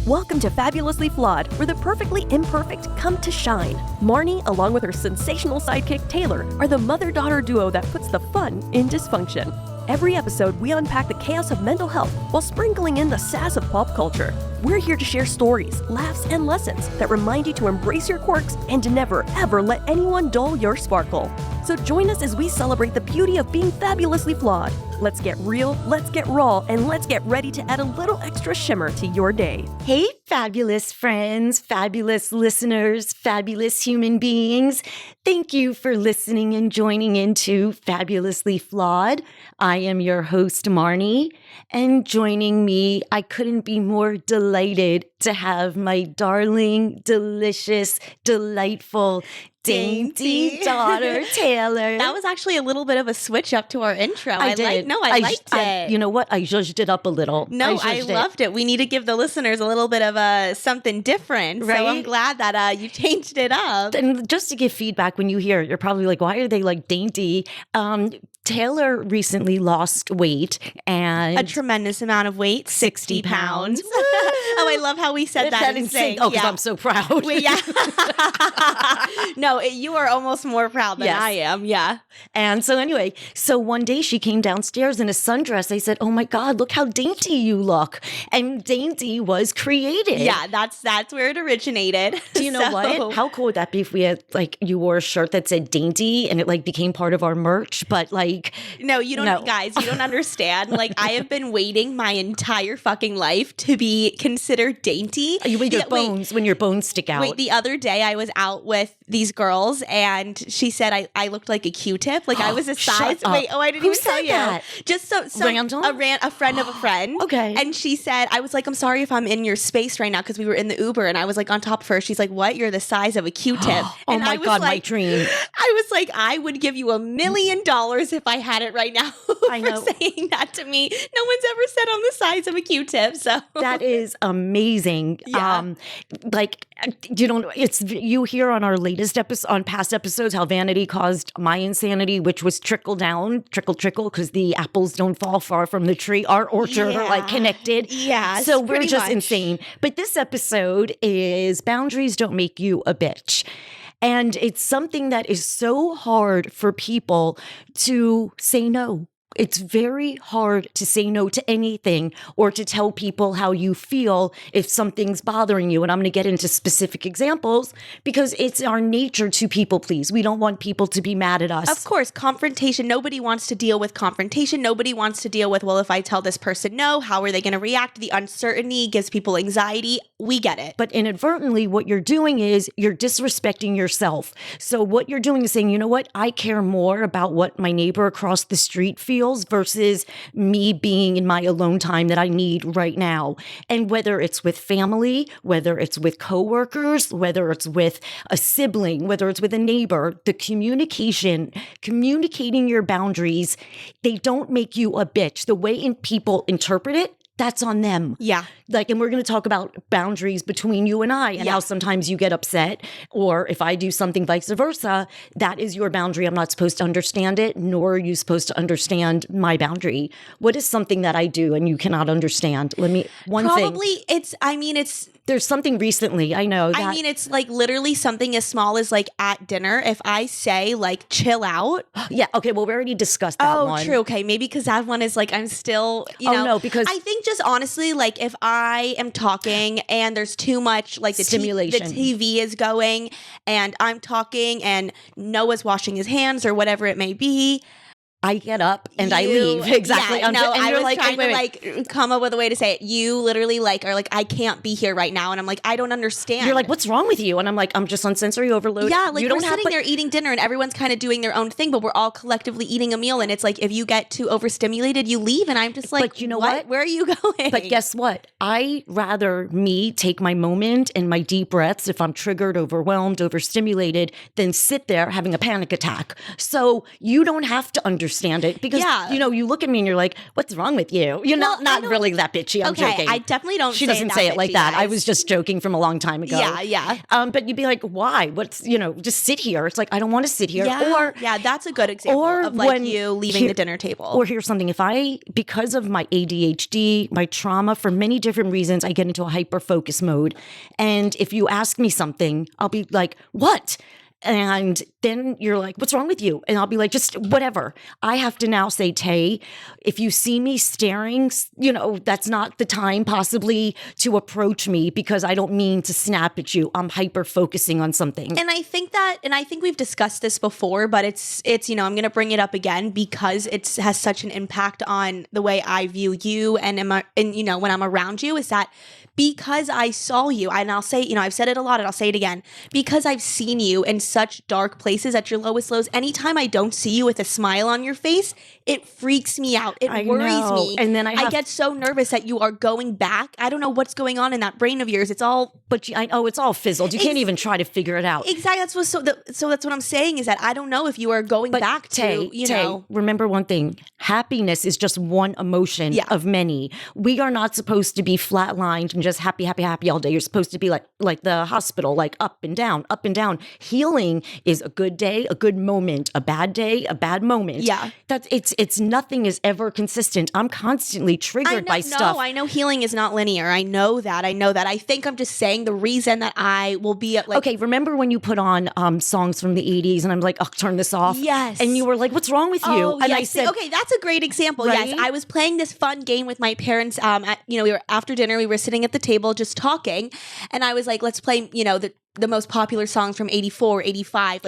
Welcome to Fabulously Flawed, where the perfectly imperfect come to shine. Marni, along with her sensational sidekick Taylor, are the mother-daughter duo that puts the fun in dysfunction. Every episode, we unpack the chaos of mental health while sprinkling in the sass of pop culture. We're here to share stories, laughs, and lessons that remind you to embrace your quirks and to never, ever let anyone dull your sparkle. So join us as we celebrate the beauty of being fabulously flawed. Let's get real, let's get raw, and let's get ready to add a little extra shimmer to your day. Hey, fabulous friends, fabulous listeners, fabulous human beings. Thank you for listening and joining into Fabulously Flawed. I am your host, Marni, and joining me, I couldn't be more delighted to have my darling, delicious, delightful, dainty daughter, Taylor. That was actually a little bit of a switch up to our intro. I liked it. You know what? I zhuzhed it up a little. No, I loved it. We need to give the listeners a little bit of something different. Right? So I'm glad that you changed it up. And just to give feedback, when you hear it, you're probably like, why are they like dainty? Taylor recently lost weight and a tremendous amount of weight, 60 pounds. Oh, I love how we said that in sync. Oh, because I'm so proud. Yeah. No, you are almost more proud than I am. Yeah. And so anyway, so one day she came downstairs in a sundress. I said, oh my God, look how dainty you look. And dainty was created. Yeah, that's where it originated. Do you know what? How cool would that be if we had like you wore a shirt that said dainty and it like became part of our merch? But like no, you don't, guys, you don't understand. Like I have been waiting my entire fucking life to be considered dainty. You weigh your bones when your bones stick out. Wait, the other day I was out with these girls and she said I looked like a Q-tip. Like I was a size. Wait, I didn't even tell you. That? Just so random? A friend of a friend. Okay. And she said, I was like, I'm sorry if I'm in your space right now because we were in the Uber and I was like on top of her. She's like, what? You're the size of a Q-tip. Oh my God, my dream. I was like, I would give you $1 million if I had it right now. I know. For saying that to me. No one's ever said I'm the size of a Q-tip. So that is amazing. Yeah. Like you hear on our latest episode, on past episodes, how vanity caused my insanity, which was trickle, because the apples don't fall far from the tree. Our orchard are like connected. Yeah. So we're just insane. But this episode is boundaries don't make you a bitch. And it's something that is so hard for people to say no. It's very hard to say no to anything or to tell people how you feel if something's bothering you. And I'm going to get into specific examples because it's our nature to people please. We don't want people to be mad at us. Of course, confrontation. Nobody wants to deal with confrontation. Nobody wants to deal with, well, if I tell this person no, how are they going to react? The uncertainty gives people anxiety. We get it. But inadvertently, what you're doing is you're disrespecting yourself. So what you're doing is saying, you know what? I care more about what my neighbor across the street feels versus me being in my alone time that I need right now. And whether it's with family, whether it's with coworkers, whether it's with a sibling, whether it's with a neighbor, the communicating your boundaries, they don't make you a bitch. The way people interpret it, that's on them. Yeah. Like, and we're going to talk about boundaries between you and I and how sometimes you get upset, or if I do something vice versa, that is your boundary. I'm not supposed to understand it, nor are you supposed to understand my boundary. What is something that I do and you cannot understand? There's something recently, I know. It's like literally something as small as like at dinner. If I say like chill out. Yeah. Okay. Well, we already discussed that one. Oh, true. Okay. Maybe because that one is like I'm still, no, because I think just honestly, like if I am talking and there's too much like the stimulation, the TV is going and I'm talking and Noah's washing his hands or whatever it may be. I get up and I leave. Exactly. Yeah, I was trying to come up with a way to say it. You literally are like, I can't be here right now. And I'm like, I don't understand. You're like, what's wrong with you? And I'm like, I'm just on sensory overload. Yeah, like we're sitting there eating dinner and everyone's kind of doing their own thing, but we're all collectively eating a meal. And it's like, if you get too overstimulated, you leave. And I'm just like, but you know what? Where are you going? But guess what? I rather me take my moment and my deep breaths if I'm triggered, overwhelmed, overstimulated, than sit there having a panic attack. So you don't have to understand understand it because, Yeah. you look at me and you're like, what's wrong with you? You're Well, not really that bitchy. I'm joking. I definitely don't She doesn't say it like bitchy, that. I guys. was just joking from a long time ago. Yeah. But you'd be like, why? What's, just sit here. It's like, I don't want to sit here. Yeah. That's a good example of like when you leaving the dinner table. Or here's something. Because of my ADHD, my trauma, for many different reasons, I get into a hyper focus mode. And if you ask me something, I'll be like, what? And then you're like, what's wrong with you? And I'll be like, just whatever. I have to now say, Tay, if you see me staring, that's not the time possibly to approach me because I don't mean to snap at you. I'm hyper focusing on something. And I think we've discussed this before, but it's I'm going to bring it up again because it has such an impact on the way I view you and when I'm around you is that because I saw you, and I'll say, I've said it a lot and I'll say it again, because I've seen you in such dark places at your lowest lows, anytime I don't see you with a smile on your face, it freaks me out. It worries me. And then I get so nervous that you are going back. I don't know what's going on in that brain of yours. It's all... it's all fizzled. You can't even try to figure it out. Exactly. So that's what I'm saying is that I don't know if you are going back to, Tay, remember one thing. Happiness is just one emotion of many. We are not supposed to be flatlined and just happy all day. You're supposed to be like the hospital, like up and down, up and down. Healing is a good day, a good moment, a bad day, a bad moment. Yeah. It's nothing is ever consistent. I'm constantly triggered by stuff. No, I know healing is not linear. I know that. I think I'm just saying the reason that I will be at okay, remember when you put on songs from the 80s and I'm like, oh, turn this off? Yes. And you were like, what's wrong with you? Oh, And yes. I said, okay, that's a great example. Right? Yes, I was playing this fun game with my parents. We were after dinner, we were sitting at the table just talking, and I was like, let's play, the most popular songs from 84, 85.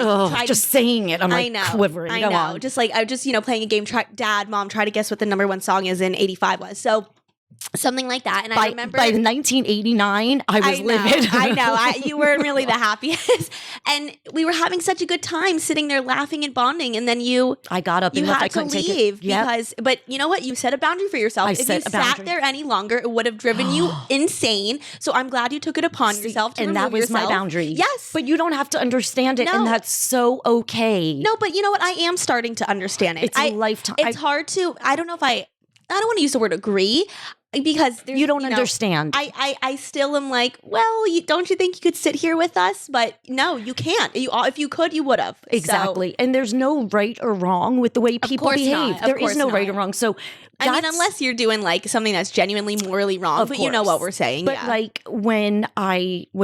Just saying it, I'm like quivering. I Go know. on. Just like, I just, playing a game, Dad, Mom, try to guess what the number one song is in 85 was. So something like that. And I remember by 1989, I was livid. I know. You weren't really the happiest. And we were having such a good time sitting there laughing and bonding. And then I got up and left. I couldn't take it. You had to leave but you know what? You set a boundary for yourself. If you sat there any longer, it would have driven you insane. So I'm glad you took it upon yourself to remove that was yourself. my boundary. Yes. But you don't have to understand it. And that's so okay. No, but you know what? I am starting to understand it. It's a lifetime. It's hard to, I don't know if I don't want to use the word agree. Because you don't understand. I still am like, well, don't you think you could sit here with us? But no, you can't. If you could, you would have. Exactly. So, and there's no right or wrong with the way people behave. There is no right or wrong. So unless you're doing like something that's genuinely morally wrong, but you know what we're saying. But like when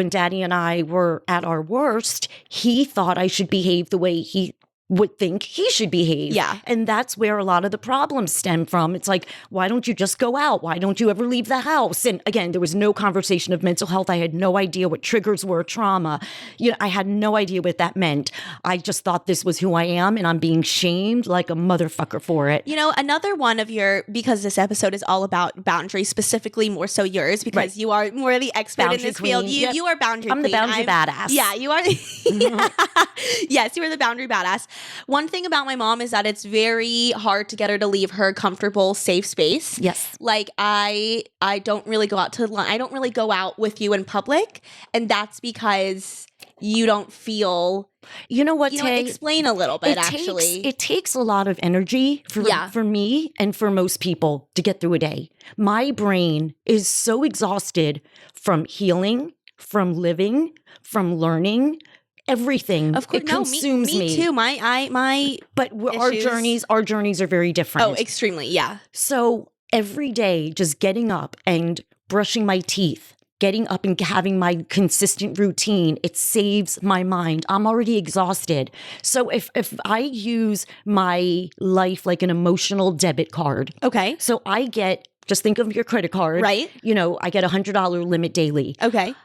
Daddy and I were at our worst, he thought I should behave the way he would think he should behave. Yeah. And that's where a lot of the problems stem from. It's like, why don't you just go out? Why don't you ever leave the house? And again, there was no conversation of mental health. I had no idea what triggers were, trauma. I had no idea what that meant. I just thought this was who I am and I'm being shamed like a motherfucker for it. Another one of because this episode is all about boundaries, specifically more so yours, because you are more the expert boundary in this field. You are boundary I'm queen. the boundary badass. Yeah, you are. Yes, you are the boundary badass. One thing about my mom is that it's very hard to get her to leave her comfortable, safe space. Yes. Like I don't really go out I don't really go out with you in public, and that's because you don't feel. You know what, Tay? Explain a little bit, actually. It takes a lot of energy for me and for most people to get through a day. My brain is so exhausted from healing, from living, from learning. Everything. Of course, it consumes me. Me too. But our journeys are very different. Oh, extremely, yeah. So every day, just getting up and brushing my teeth, getting up and having my consistent routine, it saves my mind. I'm already exhausted. So if I use my life like an emotional debit card. Okay. So just think of your credit card. Right. I get $100 limit daily. Okay.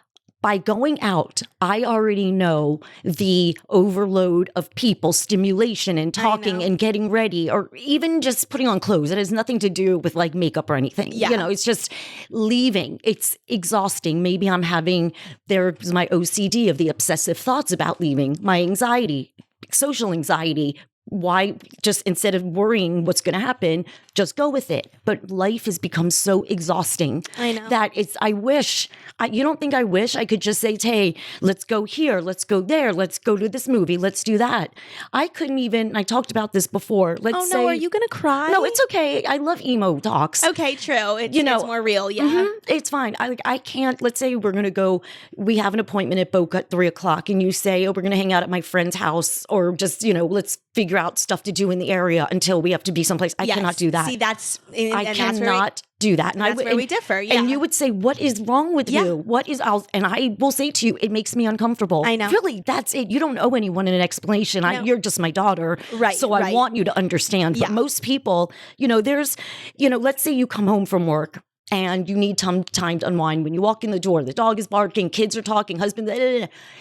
By going out, I already know the overload of people, stimulation and talking and getting ready, or even just putting on clothes. It has nothing to do with like makeup or anything. Yeah. It's just leaving. It's exhausting. Maybe there's my OCD of the obsessive thoughts about leaving, my anxiety, social anxiety, why just instead of worrying what's going to happen, just go with it. But life has become so exhausting. I know. That you don't think I wish I could just say, hey, let's go here, let's go there, let's go to this movie, let's do that. I couldn't even, I talked about this before. Let's say, are you going to cry? No, it's okay. I love emo talks. Okay, true. It's more real. Yeah. It's fine. I can't, let's say we're going to go, we have an appointment at Boca at 3:00 and you say, oh, we're going to hang out at my friend's house or just, let's figure out stuff to do in the area until we have to be someplace. I cannot do that. See, I cannot do that. And that's where we differ. Yeah. And you would say, what is wrong with you? And I will say to you, it makes me uncomfortable. I know. Really, that's it. You don't owe anyone an explanation. No. You're just my daughter. Right. So I want you to understand. But most people, let's say you come home from work and you need time to unwind. When you walk in the door, the dog is barking, kids are talking, husband,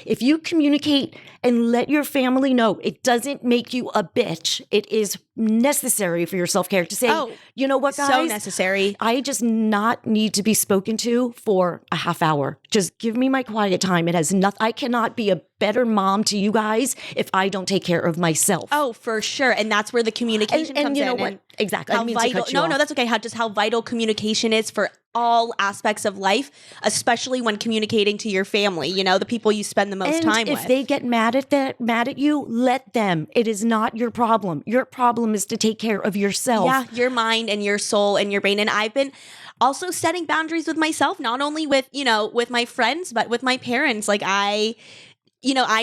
if you communicate and let your family know, it doesn't make you a bitch. It is necessary for your self-care to say, you know what, guys? So necessary. I just not need to be spoken to for a half hour. Just give me my quiet time. It has nothing. I cannot be a better mom to you guys if I don't take care of myself. Oh, for sure. And that's where the communication comes in. And you know what? Exactly. How vital, no, that's okay. Just how vital communication is for all aspects of life, especially when communicating to your family, the people you spend the most time with. If they get mad at you, let them. It is not your problem. Your problem is to take care of yourself. Yeah, your mind and your soul and your brain. And I've been also setting boundaries with myself, not only with, with my friends, but with my parents. Like I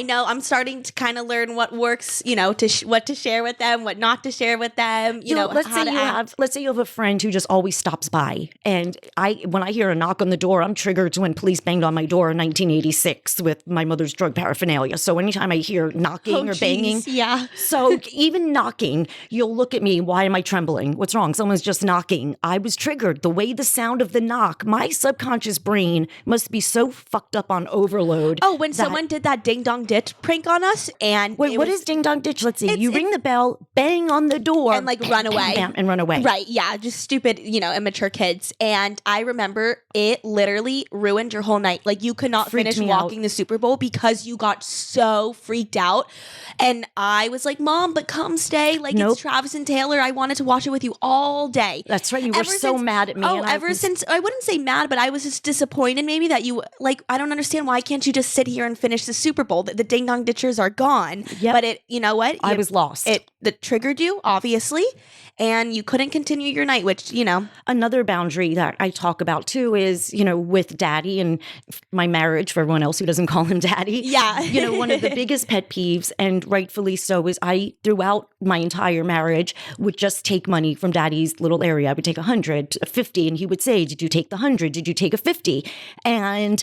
know I'm starting to kind of learn what works, what to share with them, what not to share with them, let's say you have a friend who just always stops by. And when I hear a knock on the door, I'm triggered to when police banged on my door in 1986 with my mother's drug paraphernalia. So anytime I hear knocking or banging. Yeah. So even knocking, you'll look at me. Why am I trembling? What's wrong? Someone's just knocking. I was triggered. The way the sound of the knock, my subconscious brain must be so fucked up on overload. Oh, when someone did that ding dong ditch prank on us, and wait, what is ding dong ditch? Let's see. You ring the bell, bang on the door, and run away, and run away. Right? Yeah, just stupid, immature kids. And I remember it literally ruined your whole night. Like you could not finish walking the Super Bowl because you got so freaked out. And I was like, "Mom, but come stay. Like it's Travis and Taylor. I wanted to watch it with you all day." That's right. You were so mad at me. Oh, since I wouldn't say mad, but I was just disappointed. Maybe that you I don't understand, why can't you just sit here and finish the Super Bowl? The ding dong ditchers are gone. Yep. But you know what? I was lost. That triggered you, obviously, and you couldn't continue your night, which, Another boundary that I talk about too is, with daddy and my marriage, for everyone else who doesn't call him daddy. Yeah. One of the biggest pet peeves, and rightfully so, is I, throughout my entire marriage, would just take money from daddy's little area. I would take 100, 50, and he would say, did you take the 100? Did you take a 50? And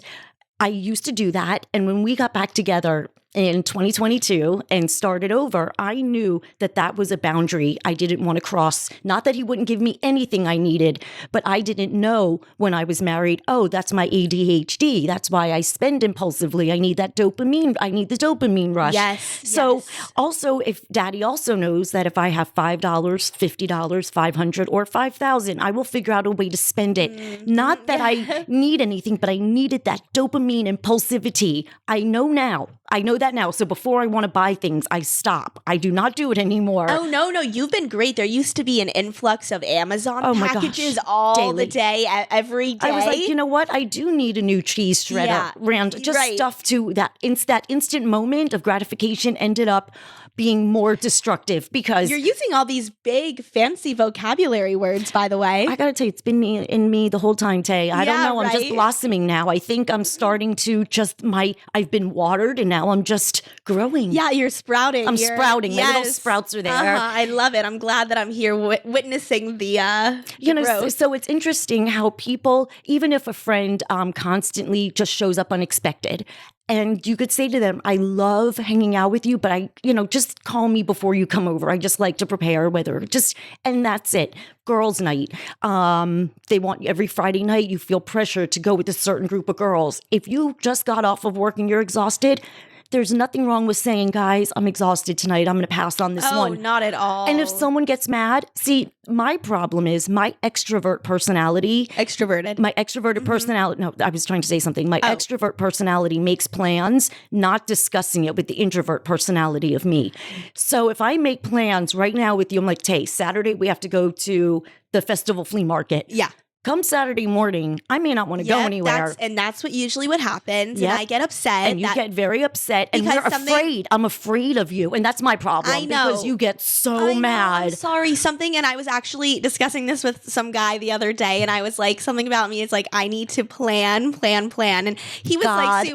I used to do that. And when we got back together in 2022 and started over, I knew that was a boundary I didn't want to cross. Not that he wouldn't give me anything I needed, but I didn't know when I was married, oh, that's my ADHD. That's why I spend impulsively. I need that dopamine. I need the dopamine rush. Yes. So also, if daddy also knows that if I have $5, $50, $500, or $5,000, I will figure out a way to spend it. Mm-hmm. Not that I need anything, but I needed that dopamine impulsivity. I know that now. So before I want to buy things, I stop. I do not do it anymore. Oh, no. You've been great. There used to be an influx of Amazon packages daily. The day, every day. I was like, you know what? I do need a new cheese shredder. Stuff to that instant moment of gratification ended up being more destructive because you're using all these big fancy vocabulary words, by the way. I gotta tell you, it's been in me the whole time, Tay. I don't know. I'm just blossoming now. I think I'm starting to I've been watered and now I'm just growing. Yeah, you're sprouting. I'm sprouting. My little sprouts are there. I love it. I'm glad that I'm here witnessing the growth. So it's interesting how people, even if a friend constantly just shows up unexpected, and you could say to them, I love hanging out with you, but just call me before you come over. I just like to prepare and that's it. Girls' night. They want every Friday night, you feel pressure to go with a certain group of girls. If you just got off of work and you're exhausted, there's nothing wrong with saying, guys, I'm exhausted tonight. I'm going to pass on this one. Not at all. And if someone gets mad, see, my problem is my extrovert personality. My extroverted personality. No, I was trying to say something. My extrovert personality makes plans, not discussing it with the introvert personality of me. So if I make plans right now with you, I'm like, Tay, Saturday we have to go to the festival flea market. Yeah. Come Saturday morning, I may not want to go anywhere. That's what usually what happens. And I get upset. And you get very upset. And you're afraid. I'm afraid of you. And that's my problem. I know. Because you get so mad. I'm sorry. And I was actually discussing this with some guy the other day. And I was like, something about me is like, I need to plan. And he was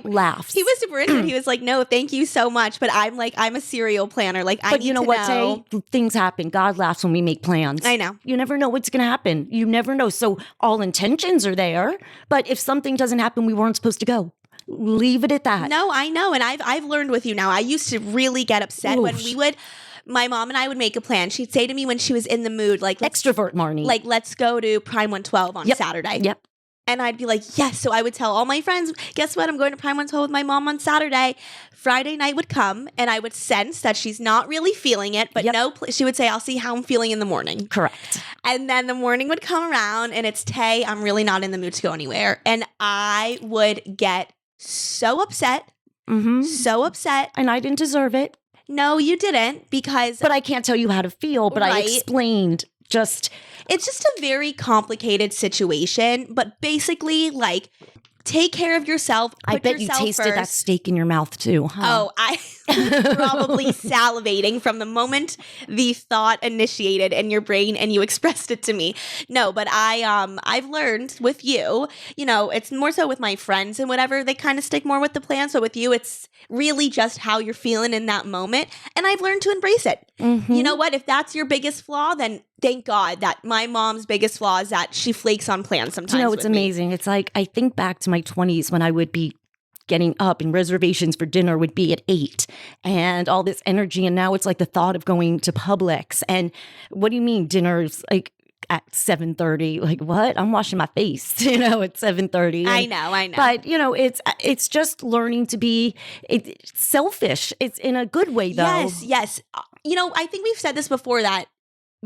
laughs. He was super into it. He was like, no, thank you so much. But I'm like, I'm a serial planner. Like, I need to know. But you know what, Tay? Things happen. God laughs when we make plans. I know. You never know what's going to happen. You never know. So all intentions are there, but if something doesn't happen, we weren't supposed to go. Leave it at that. No, I know. And I've learned with you now. I used to really get upset when my mom and I would make a plan. She'd say to me when she was in the mood, like, extrovert Marni, like, let's go to Prime 112 on Saturday. Yep. And I'd be like, yes. So I would tell all my friends, guess what? I'm going to Prime 112 with my mom on Saturday. Friday night would come and I would sense that she's not really feeling it, but she would say, I'll see how I'm feeling in the morning. Correct. And then the morning would come around and it's, Tay, I'm really not in the mood to go anywhere. And I would get so upset. So upset. And I didn't deserve it. No, you didn't, because... But I can't tell you how to feel, but I explained just... It's just a very complicated situation, but basically, like, take care of yourself. I bet you tasted that steak in your mouth too, huh? Oh, I was probably salivating from the moment the thought initiated in your brain and you expressed it to me. No, but I've learned with you, you know, it's more so with my friends and whatever, they kind of stick more with the plan. So with you, it's really just how you're feeling in that moment. And I've learned to embrace it. You know what? If that's your biggest flaw, then thank God that my mom's biggest flaw is that she flakes on plans sometimes. You know, it's amazing. It's like, I think back to my 20s when I would be getting up and reservations for dinner would be at 8 and all this energy. And now it's like the thought of going to Publix. And what do you mean dinner's like at 7:30? Like, what? I'm washing my face, you know, at 7:30. I know. But, you know, it's just learning to be selfish. It's in a good way, though. Yes. You know, I think we've said this before that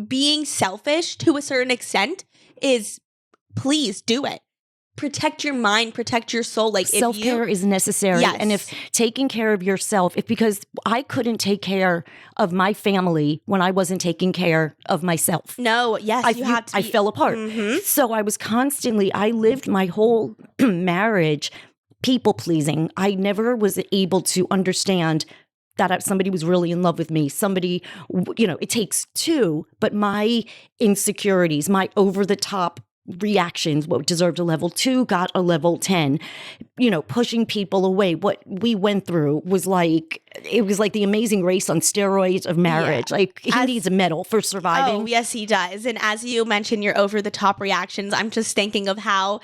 being selfish to a certain extent is, please do it. Protect your mind, protect your soul. Like, self-care is necessary. Yes. And if taking care of yourself, because I couldn't take care of my family when I wasn't taking care of myself. No, yes, I fell apart. So I lived my whole marriage people pleasing. I never was able to understand that somebody was really in love with me. Somebody, you know, it takes two, but my insecurities, my over-the-top reactions, what deserved a level 2 got a level 10. You know, pushing people away. What we went through was like, it was like the Amazing Race on steroids of marriage. Like, he needs a medal for surviving. Oh, yes, he does. And as you mentioned, your over-the-top reactions, I'm just thinking of how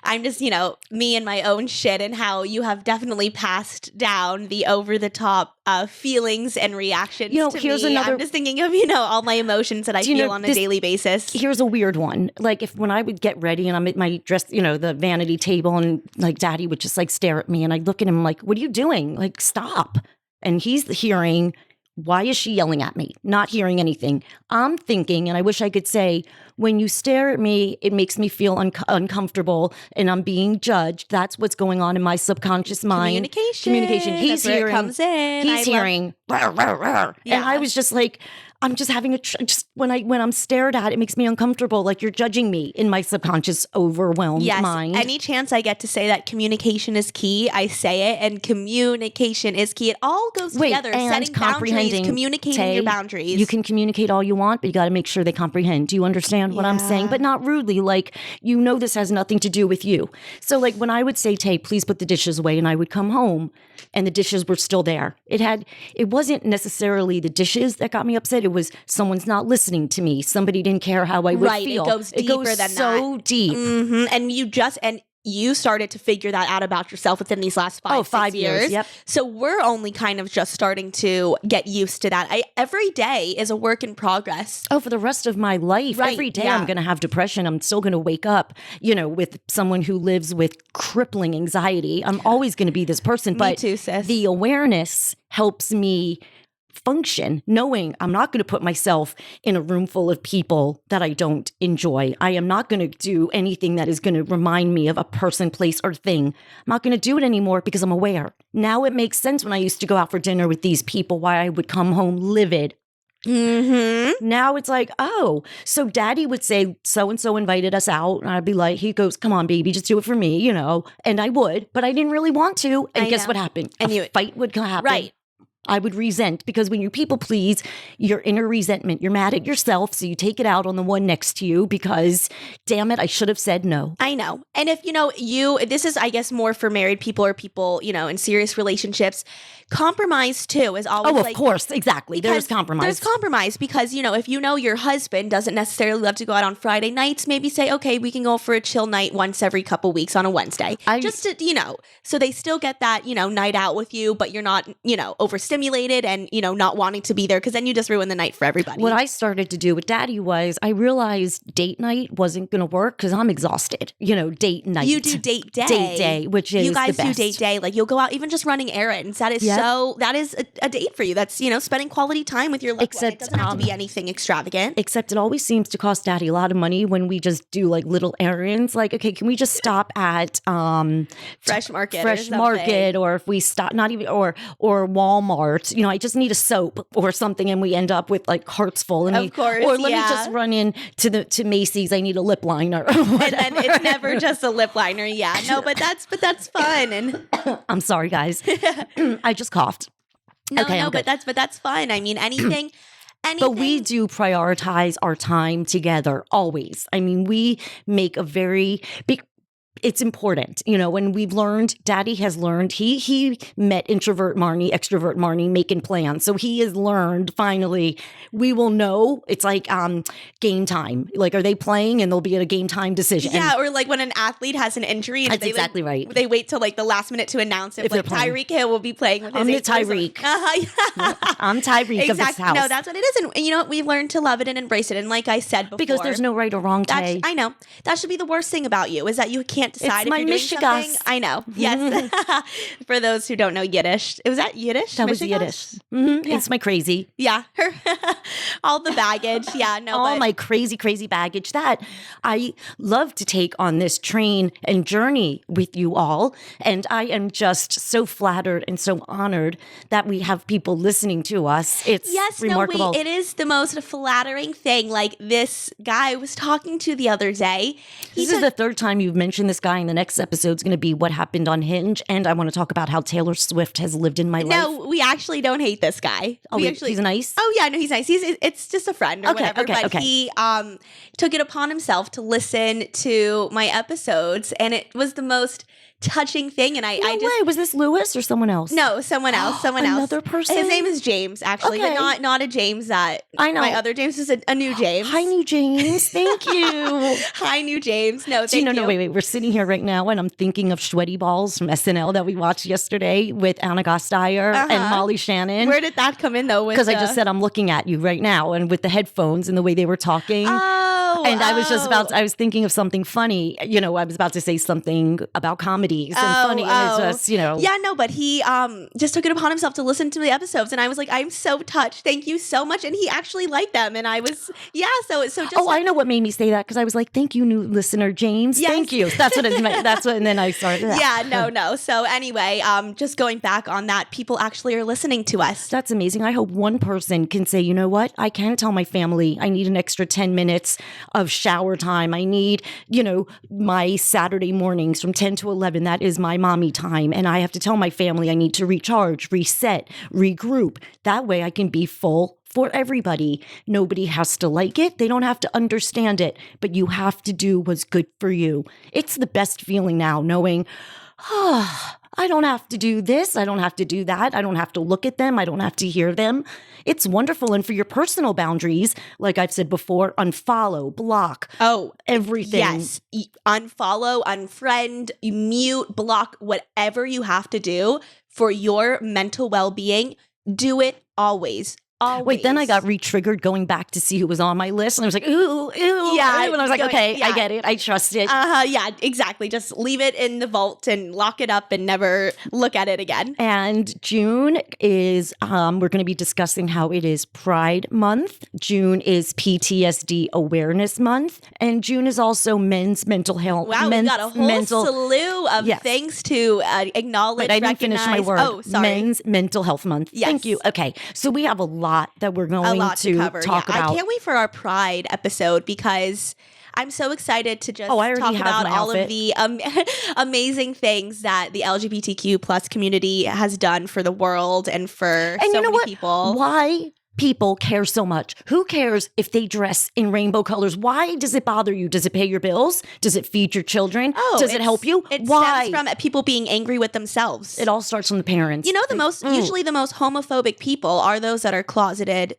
I'm just, you know, me and my own shit and how you have definitely passed down the over-the-top feelings and reactions to here's me. another. I'm just thinking of, you know, all my emotions that I feel on a daily basis. Here's a weird one. Like, when I would get ready and I'm at my dress, you know, the vanity table, and like Daddy would just like stare at me and I'd look at him like, what are you doing? Like, stop. And he's hearing, why is she yelling at me? Not hearing anything. I'm thinking, and I wish I could say, when you stare at me, it makes me feel uncomfortable and I'm being judged. That's what's going on in my subconscious mind. Communication. He's hearing. Comes in. He's hearing. Rawr, rawr, rawr. Yeah. And I was just like, I'm just having just when I'm stared at, it makes me uncomfortable. Like, you're judging me in my subconscious, overwhelmed mind. Any chance I get to say that communication is key, I say it, and communication is key. It all goes together. Setting boundaries, communicating your boundaries. You can communicate all you want, but you got to make sure they comprehend. Do you understand what I'm saying? But not rudely. Like, you know, this has nothing to do with you. So, like, when I would say, Tay, please put the dishes away, and I would come home and the dishes were still there. It wasn't necessarally the dishes that got me upset. It was someone's not listening to me. Somebody didn't care how I would feel. It goes deeper than that. So deep. And you started to figure that out about yourself within these last 5 years. Yep. So we're only kind of just starting to get used to that. Every day is a work in progress. Oh, for the rest of my life. Right, Every day yeah. I'm going to have depression. I'm still going to wake up, with someone who lives with crippling anxiety. I'm always going to be this person. Me But too, sis. the awareness helps me function, knowing I'm not going to put myself in a room full of people that I don't enjoy. I am not going to do anything that is going to remind me of a person, place, or thing. I'm not going to do it anymore because I'm aware. Now it makes sense when I used to go out for dinner with these people, why I would come home livid. Now it's like, oh, so daddy would say, so-and-so invited us out. And I'd be like, he goes, come on, baby, just do it for me, and I would, but I didn't really want to. And guess what happened? And a fight would happen. Right. I would resent, because when you people please, your inner resentment, you're mad at yourself. So you take it out on the one next to you because, damn it, I should have said no. I know. And if, this is, I guess, more for married people or people, in serious relationships. Compromise too is always of course. Exactly. There's compromise. There's compromise because, if your husband doesn't necessarily love to go out on Friday nights, maybe say, okay, we can go for a chill night once every couple weeks on a Wednesday. Just to, so they still get that, night out with you, but you're not, overstimulated and, not wanting to be there because then you just ruin the night for everybody. What I started to do with daddy was I realized date night wasn't going to work because I'm exhausted. Date night. You do date day. Date day, which is you guys the do best. date day. Like you'll go out even just running errands. That is that is a date for you. That's, spending quality time with your loved one. It doesn't have to be anything extravagant. Except it always seems to cost daddy a lot of money when we just do like little errands. Like, okay, can we just stop at Fresh Market or if we stop, not even, or Walmart, I just need a soap or something and we end up with like carts full. Of course, or let me just run in to Macy's. I need a lip liner. Or and then it's never just a lip liner. Yeah, no, but that's fun. And I'm sorry, guys. I just coughed. No, okay, no, but that's fun. I mean, anything. But we do prioritize our time together always. I mean, we make a very big. It's important, when we've learned, daddy has learned, he met introvert Marni, extrovert Marni making plans. So he has learned finally, we will know. It's like game time. Like, are they playing? And there'll be a game time decision. Yeah. Or like when an athlete has an injury. That's exactly right. They wait till like the last minute to announce if like Tyreek Hill will be playing with his I'm the Tyreek. I'm Tyreek of this house. No, that's what it is. And you know what? We've learned to love it and embrace it. And like I said before. Because there's no right or wrong, Tay. I know. That should be the worst thing about you is that you can't decide it's if you're doing something. I know. Yes. For those who don't know Yiddish. Was that Yiddish? That was Yiddish. Mm-hmm. Yeah. It's my crazy. Yeah. All the baggage. Yeah. No. All my crazy baggage that I love to take on this train and journey with you all. And I am just so flattered and so honored that we have people listening to us. It's remarkable. No, wait, it is the most flattering thing. Like this guy I was talking to the other day. This is the third time you've mentioned this guy, and the next episode is going to be what happened on Hinge. And I want to talk about how Taylor Swift has lived in my life. No, we actually don't hate this guy. Oh, he's nice? Oh, yeah, no, he's nice. It's just a friend or whatever. But he took it upon himself to listen to my episodes, and it was the most touching thing. And I just was this Lewis or someone else? No, someone else. Another person. His name is James, actually, but not a James that I know. My other James is a new James. Hi, new James. Thank you. Hi, new James. No, thank you. No, wait. We're sitting here right now, and I'm thinking of Sweaty Balls from SNL that we watched yesterday with Anna Gasteyer and Molly Shannon. Where did that come in though? Because I just said I'm looking at you right now, and with the headphones and the way they were talking. I was thinking of something funny. I was about to say something about comedies and funny. And it's just, Yeah, no, but he just took it upon himself to listen to the episodes. And I was like, I'm so touched. Thank you so much. And he actually liked them. And I was, so just. Oh, I know what made me say that. Because I was like, thank you, new listener, James. Yes. Thank you. That's what it meant. And then I started that. Yeah, no. So anyway, just going back on that, people actually are listening to us. That's amazing. I hope one person can say, you know what? I can't tell my family I need an extra 10 minutes of shower time. I need, my Saturday mornings from 10 to 11. That is my mommy time. And I have to tell my family I need to recharge, reset, regroup. That way I can be full for everybody. Nobody has to like it. They don't have to understand it, but you have to do what's good for you. It's the best feeling now knowing, I I don't have to do this. I don't have to do that. I don't have to look at them. I don't have to hear them. It's wonderful. And for your personal boundaries, like I've said before, unfollow, block. Oh, everything. Yes. Unfollow, unfriend, mute, block, whatever you have to do for your mental well-being. Do it always. Always. Wait, then I got re-triggered going back to see who was on my list. And I was like, ooh, Yeah, ooh. And I was like, okay, I get it. I trust it. Yeah, exactly. Just leave it in the vault and lock it up and never look at it again. And June is, we're going to be discussing how it is Pride Month. June is PTSD Awareness Month. And June is also Men's Mental Health. Wow, we've got a whole slew of things to acknowledge, But I didn't finish my word. Oh, sorry. Men's Mental Health Month. Yes. Thank you. Okay, so we have a lot that we're going to cover. talk about. I can't wait for our Pride episode because I'm so excited to just I already talk have about my all outfit. of the amazing things that the LGBTQ plus community has done for the world and for so many people. Why people care so much? Who cares if they dress in rainbow colors? Why does it bother you? Does it pay your bills? Does it feed your children? Does it help you? It Why? stems from people being angry with themselves. It all starts from the parents. You know, usually the most homophobic people are those that are closeted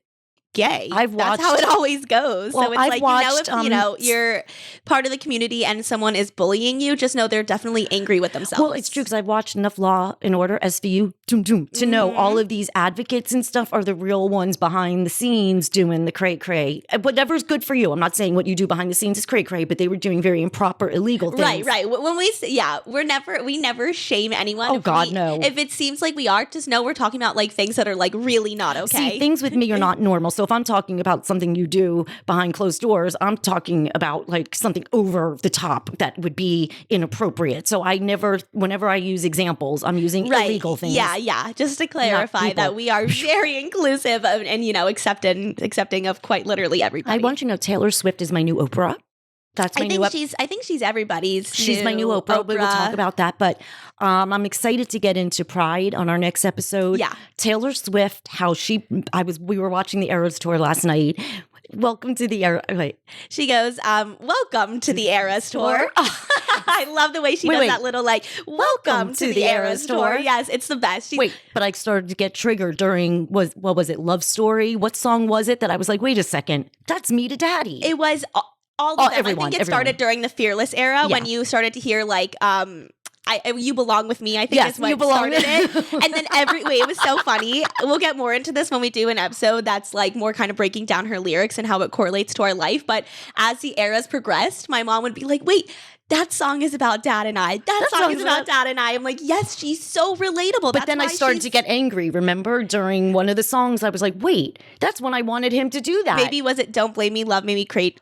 gay. That's how it always goes. Well, so it's if you're part of the community and someone is bullying you, just know they're definitely angry with themselves. Well, it's true because I've watched enough Law and Order, SVU, to know all of these advocates and stuff are the real ones behind the scenes doing the cray-cray. Whatever's good for you. I'm not saying what you do behind the scenes is cray-cray, but they were doing very improper, illegal things. Right. When we say, we never shame anyone. Oh, God, no. If it seems like we are, just know we're talking about like things that are like really not okay. See, things with me are not normal. So if I'm talking about something you do behind closed doors, I'm talking about like something over the top that would be inappropriate. So whenever I use examples, I'm using illegal things. Yeah. Just to clarify that we are very inclusive and accepting of quite literally everybody. I want you to know Taylor Swift is my new Oprah. That's my new. I think she's everybody's. She's my new Oprah. But we'll talk about that. But I'm excited to get into Pride on our next episode. Yeah, Taylor Swift. We were watching the Eras tour last night. Welcome to the Era. Wait. She goes, welcome to the Eras tour. I love the way she does that little like, welcome to the Eras tour. Yes, it's the best. But I started to get triggered during, what was it, Love Story? What song was it that I was like, wait a second, that's Me to Daddy. It was all of them. Everyone, I think it started during the Fearless era when you started to hear like, You Belong With Me, I think is what started it. And then it was so funny. We'll get more into this when we do an episode that's like more kind of breaking down her lyrics and how it correlates to our life. But as the eras progressed, my mom would be like, wait, that song is about Dad and I. That song is about Dad and I. I'm like, yes, she's so relatable. But then I started to get angry, remember? During one of the songs, I was like, wait, that's when I wanted him to do that. Maybe was it Don't Blame Me, Love Me Crazy?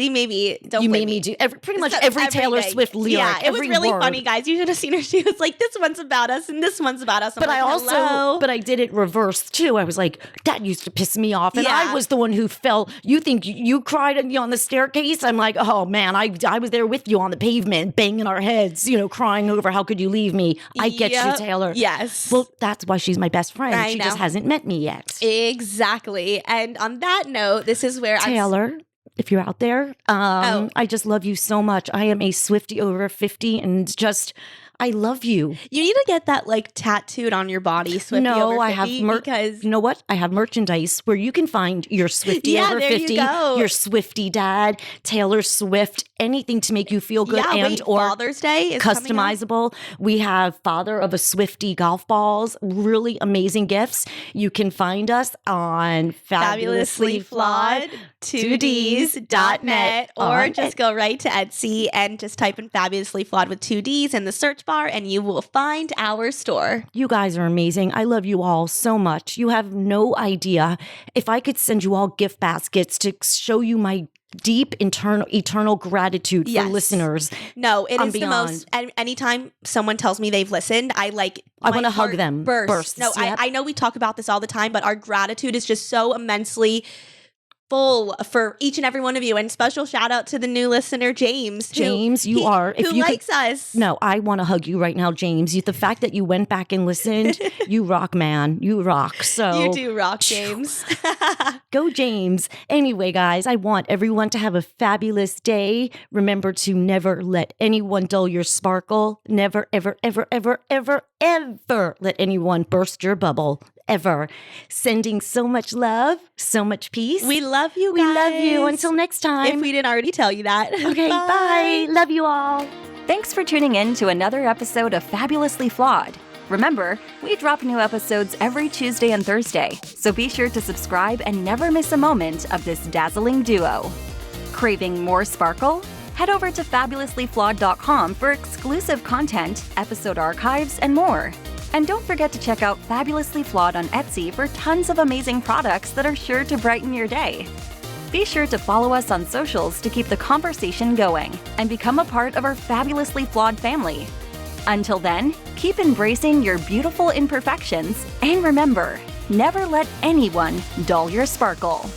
Maybe Don't Blame Me. You made me do pretty much every Taylor Swift lyric. Yeah, it was really funny, guys. You should have seen her. She was like, this one's about us and this one's about us. But I did it reversed too. I was like, that used to piss me off. And I was the one who fell. You think you cried on the staircase? I'm like, oh man, I was there with you on the pavement, banging our heads, crying over how could you leave me? I get you, Taylor. Yes. Well, that's why she's my best friend. She just hasn't met me yet. Exactly. And on that note, this is where Taylor, if you're out there, I just love you so much. I am a Swiftie over 50 and just... I love you. You need to get that like tattooed on your body, Swiftie over 50. I have because you know what? I have merchandise where you can find your Swiftie over 50, your Swiftie dad, Taylor Swift, anything to make you feel good or Father's Day is customizable. We have Father of a Swiftie golf balls, really amazing gifts. You can find us on Fabulously Flawed 2ds.net or just go right to Etsy and just type in Fabulously Flawed with 2Ds in the search bar and you will find our store. You guys are amazing. I love you all so much. You have no idea. If I could send you all gift baskets to show you my deep eternal gratitude for listeners. No, it is the most. And anytime someone tells me they've listened, I want to hug them. Bursts. No, I know we talk about this all the time, but our gratitude is just so immensely full for each and every one of you. And special shout out to the new listener, James. James, who likes us. No, I want to hug you right now, James. The fact that you went back and listened, you rock, man. You rock. So you do rock, James. Go, James. Anyway, guys, I want everyone to have a fabulous day. Remember to never let anyone dull your sparkle. Never, ever, ever, ever, ever, ever let anyone burst your bubble. Ever. Sending so much love, so much peace. We love you guys. We love you. Until next time. If we didn't already tell you that. Okay, bye. Love you all. Thanks for tuning in to another episode of Fabulously Flawed. Remember, we drop new episodes every Tuesday and Thursday, so be sure to subscribe and never miss a moment of this dazzling duo. Craving more sparkle? Head over to fabulouslyflawed.com for exclusive content, episode archives, and more. And don't forget to check out Fabulously Flawed on Etsy for tons of amazing products that are sure to brighten your day. Be sure to follow us on socials to keep the conversation going and become a part of our Fabulously Flawed family. Until then, keep embracing your beautiful imperfections and remember, never let anyone dull your sparkle.